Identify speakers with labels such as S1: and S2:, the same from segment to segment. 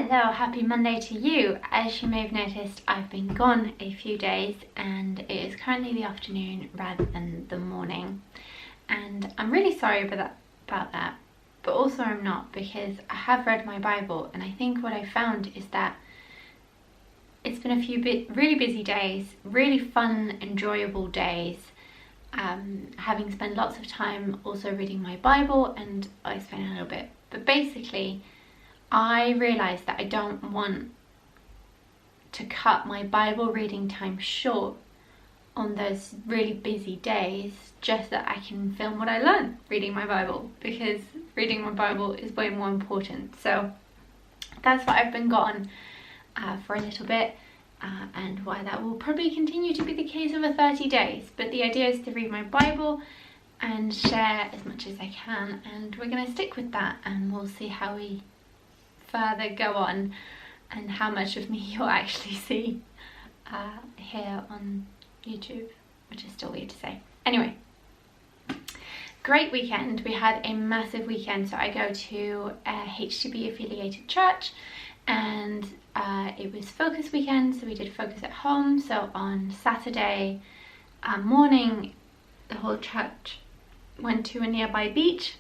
S1: Hello, happy Monday to you. As you may have noticed, I've been gone a few days and it is currently the afternoon rather than the morning. And I'm really sorry about that, but also I'm not, because I have read my Bible and I think what I found is that it's been a few really busy days, really fun, enjoyable days. Having spent lots of time also reading my Bible, and I explain a little bit. But basically, I realised that I don't want to cut my Bible reading time short on those really busy days just that I can film what I learn reading my Bible, because reading my Bible is way more important. So that's why I've been gone for a little bit, and why that will probably continue to be the case over 30 days. But the idea is to read my Bible and share as much as I can, and we're going to stick with that, and we'll see how we further go on and how much of me you'll actually see here on YouTube, which is still weird to say. Anyway, great weekend. We had a massive weekend. So I go to a HTB affiliated church, and it was Focus weekend, so we did Focus at home. So on Saturday morning, the whole church went to a nearby beach,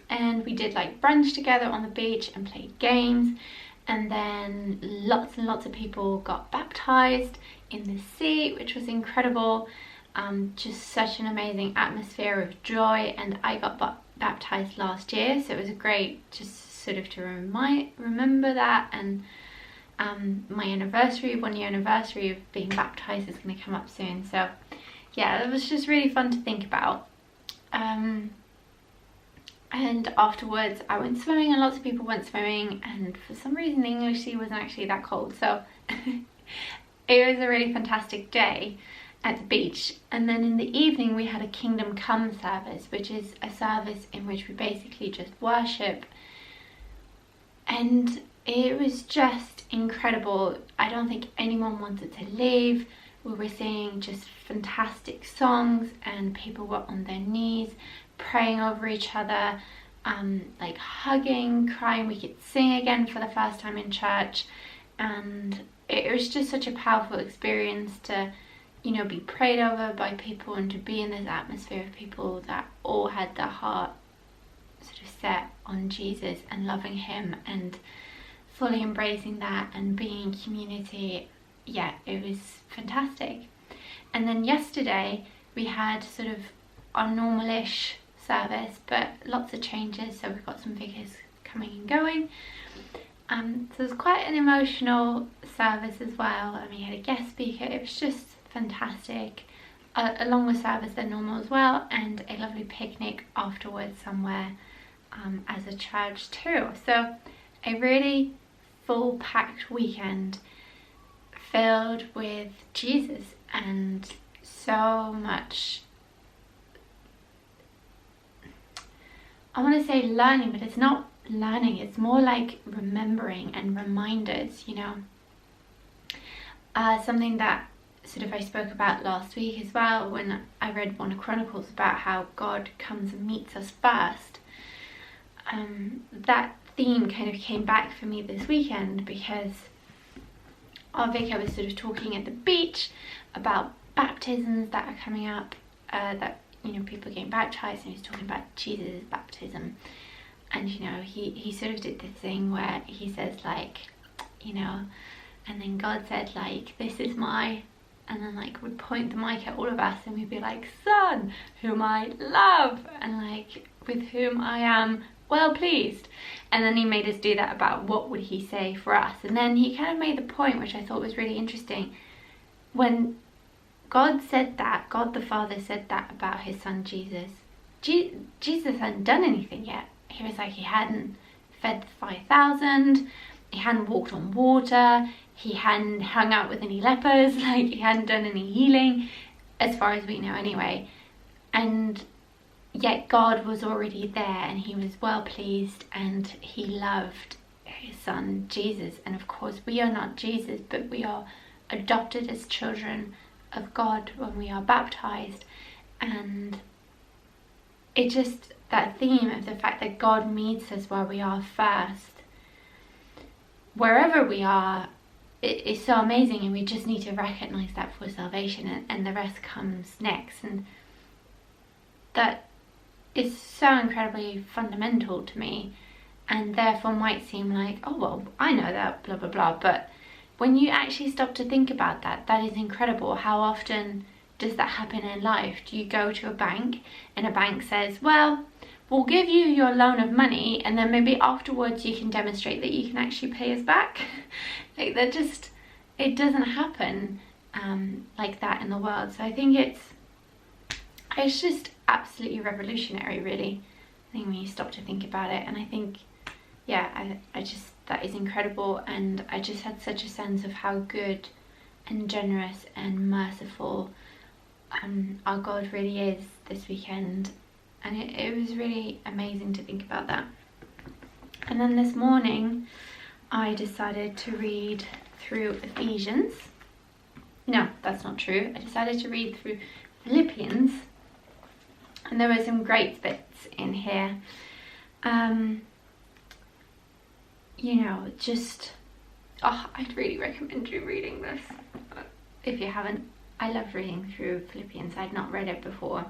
S1: and we did like brunch together on the beach and played games, and then lots and lots of people got baptized in the sea, which was incredible. Just such an amazing atmosphere of joy, and I got baptized last year, so it was a great just sort of to remember that. And my anniversary, 1 year anniversary of being baptized, is going to come up soon. So yeah, it was just really fun to think about. And afterwards I went swimming, and lots of people went swimming, and for some reason the English Sea wasn't actually that cold, so it was a really fantastic day at the beach. And then in the evening we had a Kingdom Come service, which is a service in which we basically just worship, and it was just incredible. I don't think anyone wanted to leave. We were singing just fantastic songs, and people were on their knees praying over each other, like hugging, crying. We could sing again for the first time in church, and it was just such a powerful experience to, you know, be prayed over by people and to be in this atmosphere of people that all had their heart sort of set on Jesus and loving him and fully embracing that and being in community. Yeah, it was fantastic. And then yesterday we had sort of our normal-ish service, but lots of changes, so we've got some figures coming and going. So it was quite an emotional service as well, and we had a guest speaker. It was just fantastic. A longer service than normal as well, and a lovely picnic afterwards somewhere as a church too. So a really full packed weekend filled with Jesus, and so much, I want to say learning, but it's not learning, it's more like remembering and reminders, you know. Something that sort of I spoke about last week as well, when I read 1 Chronicles about how God comes and meets us first. That theme kind of came back for me this weekend, because our vicar was sort of talking at the beach about baptisms that are coming up, that, you know, people are getting baptized, and he was talking about Jesus' baptism. And, you know, he sort of did this thing where he says, like, you know, and then God said, like, this is my, and then like would point the mic at all of us, and we'd be like, Son, whom I love, and like, with whom I am well pleased. And then he made us do that about what would he say for us. And then he kind of made the point, which I thought was really interesting, when God said that, God the Father said that about his son Jesus. Jesus hadn't done anything yet. He was like, he hadn't fed the 5,000, he hadn't walked on water, he hadn't hung out with any lepers, like he hadn't done any healing, as far as we know anyway. And yet God was already there, and he was well pleased, and he loved his son Jesus. And of course we are not Jesus, but we are adopted as children of God when we are baptized. And it just, that theme of the fact that God meets us where we are first, wherever we are, it's so amazing, and we just need to recognize that for salvation, and the rest comes next. And that is so incredibly fundamental to me, and therefore might seem like, oh well, I know that, blah blah blah. But when you actually stop to think about that, that is incredible. How often does that happen in life? Do you go to a bank and a bank says, well, we'll give you your loan of money, and then maybe afterwards you can demonstrate that you can actually pay us back? Like, that just, it doesn't happen like that in the world. So I think it's just absolutely revolutionary, really, I think, when you stop to think about it. And I think, yeah, I just, that is incredible. And I just had such a sense of how good and generous and merciful our God really is this weekend. And it was really amazing to think about that. And then this morning I decided to read through Ephesians. No, that's not true. I decided to read through Philippians, and there were some great bits in here. You know, just, I'd really recommend you reading this if you haven't. I love reading through Philippians. I'd not read it before,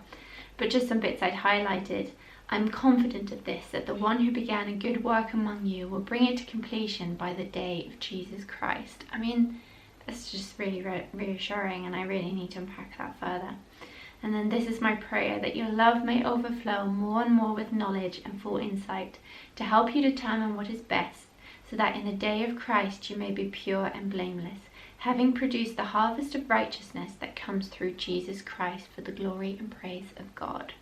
S1: but just some bits I'd highlighted. I'm confident of this, that the one who began a good work among you will bring it to completion by the day of Jesus Christ. I mean, it's just really reassuring, and I really need to unpack that further. And then, this is my prayer, that your love may overflow more and more with knowledge and full insight, to help you determine what is best, so that in the day of Christ you may be pure and blameless, having produced the harvest of righteousness that comes through Jesus Christ, for the glory and praise of God.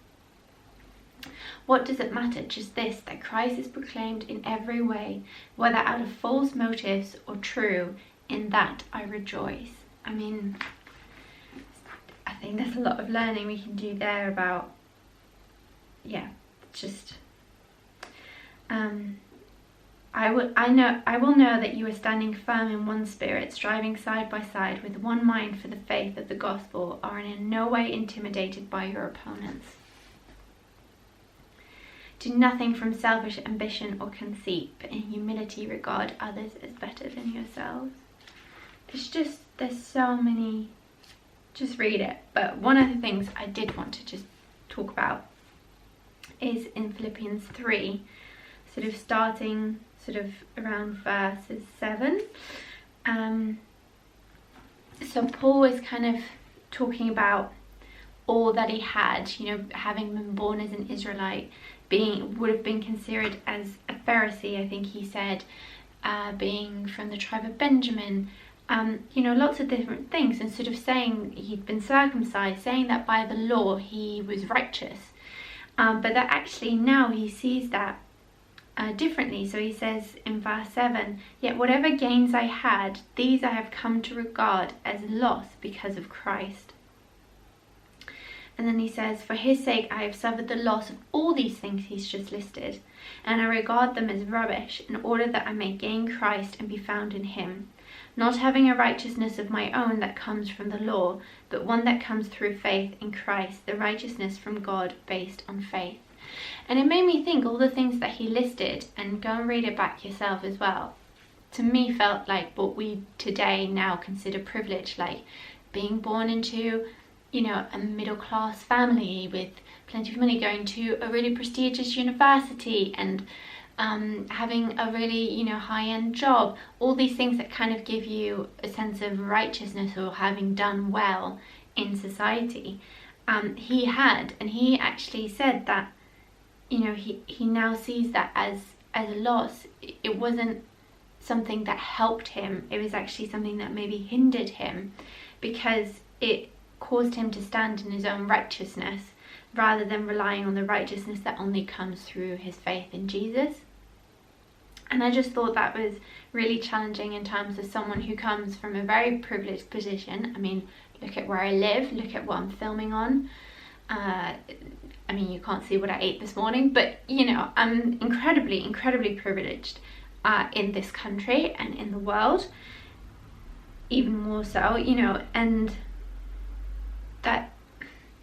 S1: What does it matter? Just this, that Christ is proclaimed in every way, whether out of false motives or true, in that I rejoice. I mean, I think there's a lot of learning we can do there about, yeah, just, I will know that you are standing firm in one spirit, striving side by side with one mind for the faith of the gospel, are in no way intimidated by your opponents. Do nothing from selfish ambition or conceit, but in humility regard others as better than yourselves. It's just, there's so many, just read it. But one of the things I did want to just talk about is in Philippians 3, sort of starting sort of around verses 7. So Paul is kind of talking about all that he had, you know, having been born as an Israelite, would have been considered as a Pharisee, I think he said, being from the tribe of Benjamin, you know, lots of different things, and sort of saying he'd been circumcised, saying that by the law he was righteous, but that actually now he sees that differently. So he says in verse 7, yet whatever gains I had, these I have come to regard as loss because of Christ. And then he says, for his sake I have suffered the loss of all these things he's just listed, and I regard them as rubbish, in order that I may gain Christ and be found in him, not having a righteousness of my own that comes from the law, but one that comes through faith in Christ, the righteousness from God based on faith. And it made me think, all the things that he listed, and go and read it back yourself as well, to me felt like what we today now consider privilege, like being born into, you know, a middle class family with plenty of money, going to a really prestigious university, and having a really, you know, high-end job, all these things that kind of give you a sense of righteousness or having done well in society. He had, and he actually said that, you know, he now sees that as a loss. It wasn't something that helped him, it was actually something that maybe hindered him, because it caused him to stand in his own righteousness rather than relying on the righteousness that only comes through his faith in Jesus. And I just thought that was really challenging in terms of someone who comes from a very privileged position. I mean, look at where I live, look at what I'm filming on. I mean, you can't see what I ate this morning, but you know, I'm incredibly privileged in this country and in the world, even more so, you know. And that,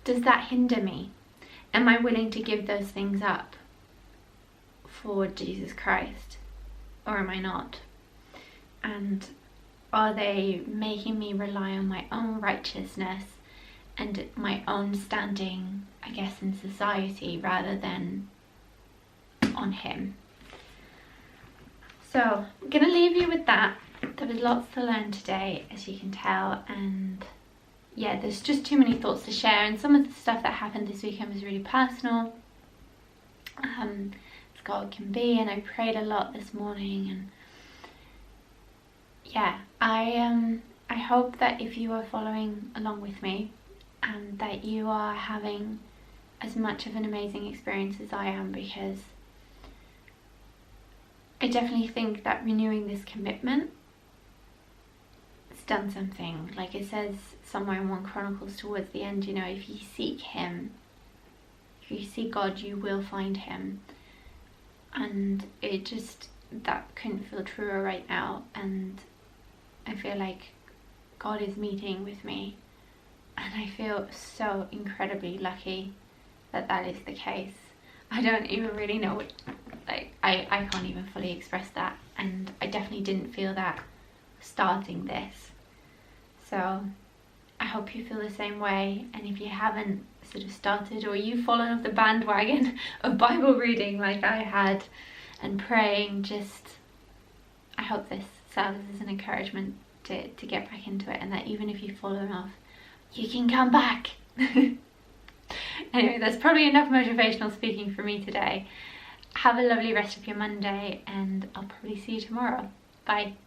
S1: does that hinder me? Am I willing to give those things up for Jesus Christ, or am I not? And are they making me rely on my own righteousness and my own standing, I guess, in society rather than on him? So I'm going to leave you with that. There was lots to learn today, as you can tell, and yeah, there's just too many thoughts to share, and some of the stuff that happened this weekend was really personal, as God can be, and I prayed a lot this morning, and yeah, I hope that if you are following along with me, and that you are having as much of an amazing experience as I am, because I definitely think that renewing this commitment, it's done something. Like it says somewhere in 1 Chronicles towards the end, you know, if you seek him, if you seek God, you will find him. And it just, that couldn't feel truer right now. And I feel like God is meeting with me, and I feel so incredibly lucky that that is the case. I don't even really know what, like, I can't even fully express that, and I definitely didn't feel that starting this. So I hope you feel the same way, and if you haven't sort of started, or you've fallen off the bandwagon of Bible reading like I had and praying, just I hope this serves as an encouragement to get back into it, and that even if you've fallen off, you can come back. Anyway, that's probably enough motivational speaking for me today. Have a lovely rest of your Monday, and I'll probably see you tomorrow. Bye.